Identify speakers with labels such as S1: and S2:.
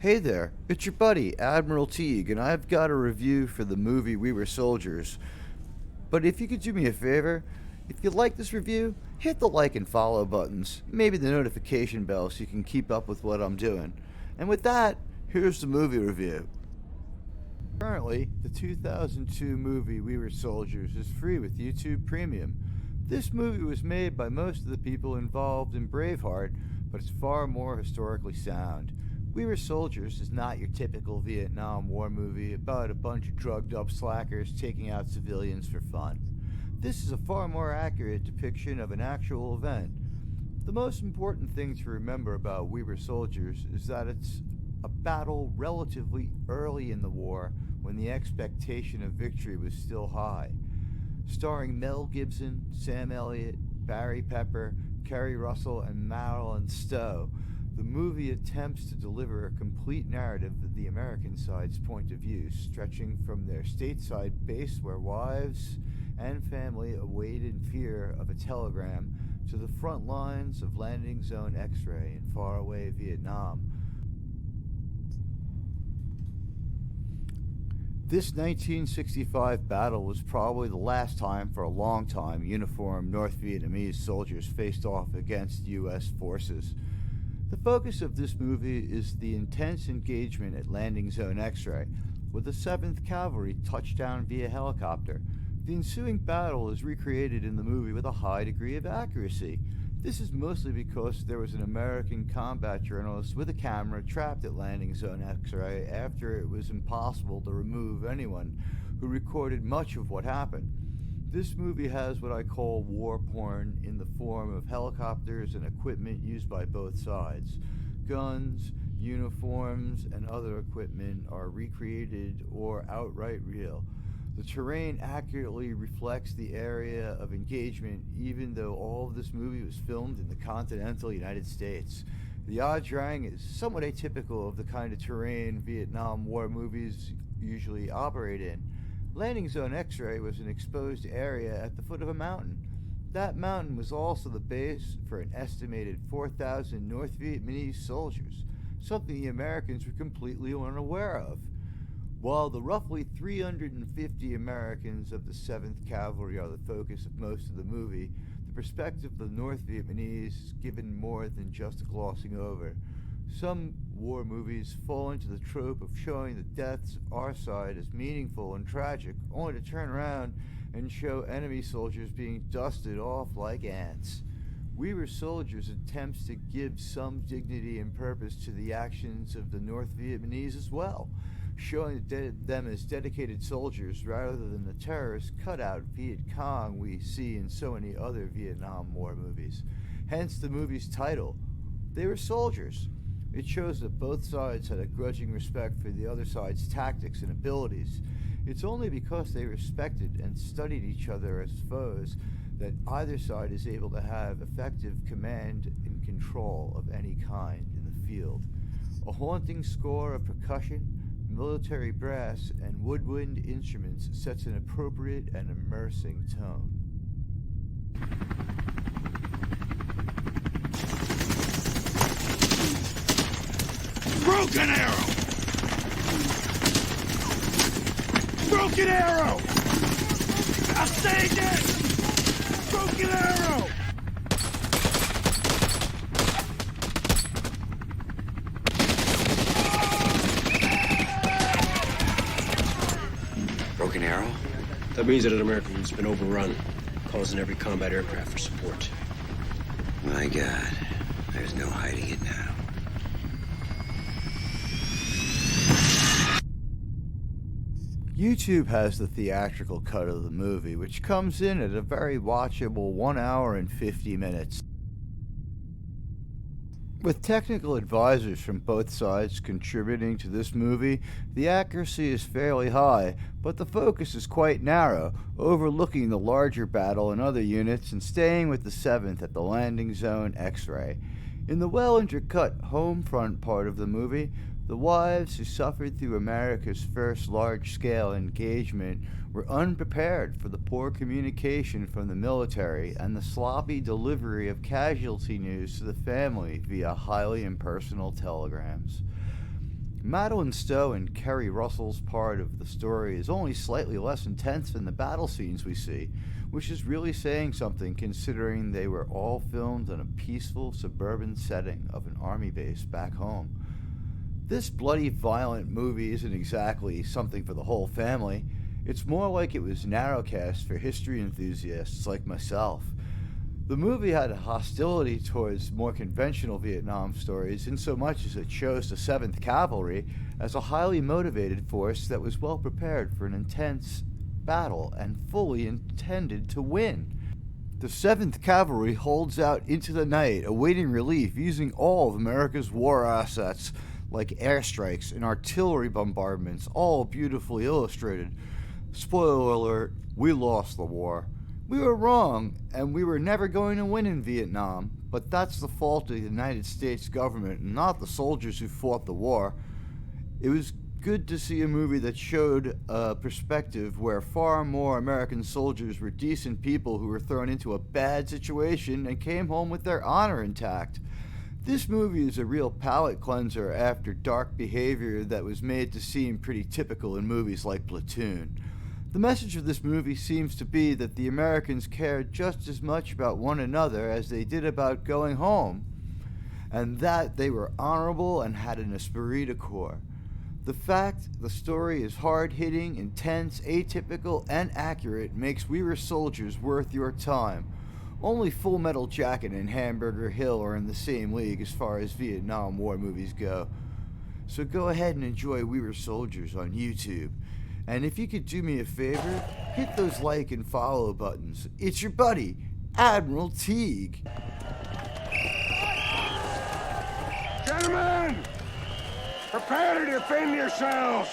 S1: Hey there, it's your buddy, Admiral Teag, and I've got a review for the movie We Were Soldiers. But if you could do me a favor, if you like this review, hit the like and follow buttons, maybe the notification bell so you can keep up with what I'm doing. And with that, here's the movie review. Currently, the 2002 movie We Were Soldiers is free with YouTube Premium. This movie was made by most of the people involved in Braveheart, but it's far more historically sound. We Were Soldiers is not your typical Vietnam War movie about a bunch of drugged up slackers taking out civilians for fun. This is a far more accurate depiction of an actual event. The most important thing to remember about We Were Soldiers is that it's a battle relatively early in the war when the expectation of victory was still high. Starring Mel Gibson, Sam Elliot, Barry Pepper, Kerry Russell, and Marilyn Stowe, the movie attempts to deliver a complete narrative of the American side's point of view, stretching from their stateside base where wives and family awaited in fear of a telegram to the front lines of Landing Zone X-ray in faraway Vietnam. This 1965 battle was probably the last time for a long time uniformed North Vietnamese soldiers faced off against U.S. forces. The focus of this movie is the intense engagement at Landing Zone X-ray, with the 7th Cavalry touched down via helicopter. The ensuing battle is recreated in the movie with a high degree of accuracy. This is mostly because there was an American combat journalist with a camera trapped at Landing Zone X-ray after it was impossible to remove anyone, who recorded much of what happened. This movie has what I call war porn in the form of helicopters and equipment used by both sides. Guns, uniforms, and other equipment are recreated or outright real. The terrain accurately reflects the area of engagement, even though all of this movie was filmed in the continental United States. The Odd-Drang is somewhat atypical of the kind of terrain Vietnam War movies usually operate in. Landing Zone X-ray was an exposed area at the foot of a mountain. That mountain was also the base for an estimated 4,000 North Vietnamese soldiers, something the Americans were completely unaware of. While the roughly 350 Americans of the 7th Cavalry are the focus of most of the movie, the perspective of the North Vietnamese is given more than just a glossing over. Some war movies fall into the trope of showing the deaths of our side as meaningful and tragic, only to turn around and show enemy soldiers being dusted off like ants. We Were Soldiers attempts to give some dignity and purpose to the actions of the North Vietnamese as well, showing them as dedicated soldiers rather than the terrorist cutout Viet Cong we see in so many other Vietnam War movies. Hence the movie's title, They Were Soldiers. It shows that both sides had a grudging respect for the other side's tactics and abilities. It's only because they respected and studied each other as foes that either side is able to have effective command and control of any kind in the field. A haunting score of percussion, military brass, and woodwind instruments sets an appropriate and immersing tone.
S2: Broken arrow! Broken arrow! I'll say again! Broken arrow!
S3: Broken arrow?
S4: That means that an American's been overrun, causing every combat aircraft for support.
S3: My God, there's no hiding it now.
S1: YouTube has the theatrical cut of the movie, which comes in at a very watchable 1 hour and 50 minutes. With technical advisors from both sides contributing to this movie, the accuracy is fairly high, but the focus is quite narrow, overlooking the larger battle and other units and staying with the 7th at the Landing Zone X-ray. In the well-intercut home front part of the movie, the wives who suffered through America's first large-scale engagement were unprepared for the poor communication from the military and the sloppy delivery of casualty news to the family via highly impersonal telegrams. Madeline Stowe and Kerry Russell's part of the story is only slightly less intense than the battle scenes we see, which is really saying something considering they were all filmed in a peaceful suburban setting of an army base back home. This bloody, violent movie isn't exactly something for the whole family. It's more like it was narrowcast for history enthusiasts like myself. The movie had a hostility towards more conventional Vietnam stories in so much as it shows the 7th Cavalry as a highly motivated force that was well prepared for an intense battle and fully intended to win. The 7th Cavalry holds out into the night, awaiting relief using all of America's war assets, like airstrikes and artillery bombardments, all beautifully illustrated. Spoiler alert, we lost the war. We were wrong, and we were never going to win in Vietnam, but that's the fault of the United States government and not the soldiers who fought the war. It was good to see a movie that showed a perspective where far more American soldiers were decent people who were thrown into a bad situation and came home with their honor intact. This movie is a real palate cleanser after dark behavior that was made to seem pretty typical in movies like Platoon. The message of this movie seems to be that the Americans cared just as much about one another as they did about going home, and that they were honorable and had an esprit de corps. The fact the story is hard-hitting, intense, atypical, and accurate makes We Were Soldiers worth your time. Only Full Metal Jacket and Hamburger Hill are in the same league as far as Vietnam War movies go. So go ahead and enjoy We Were Soldiers on YouTube. And if you could do me a favor, hit those like and follow buttons. It's your buddy, Admiral Teag.
S2: Gentlemen, prepare to defend yourselves.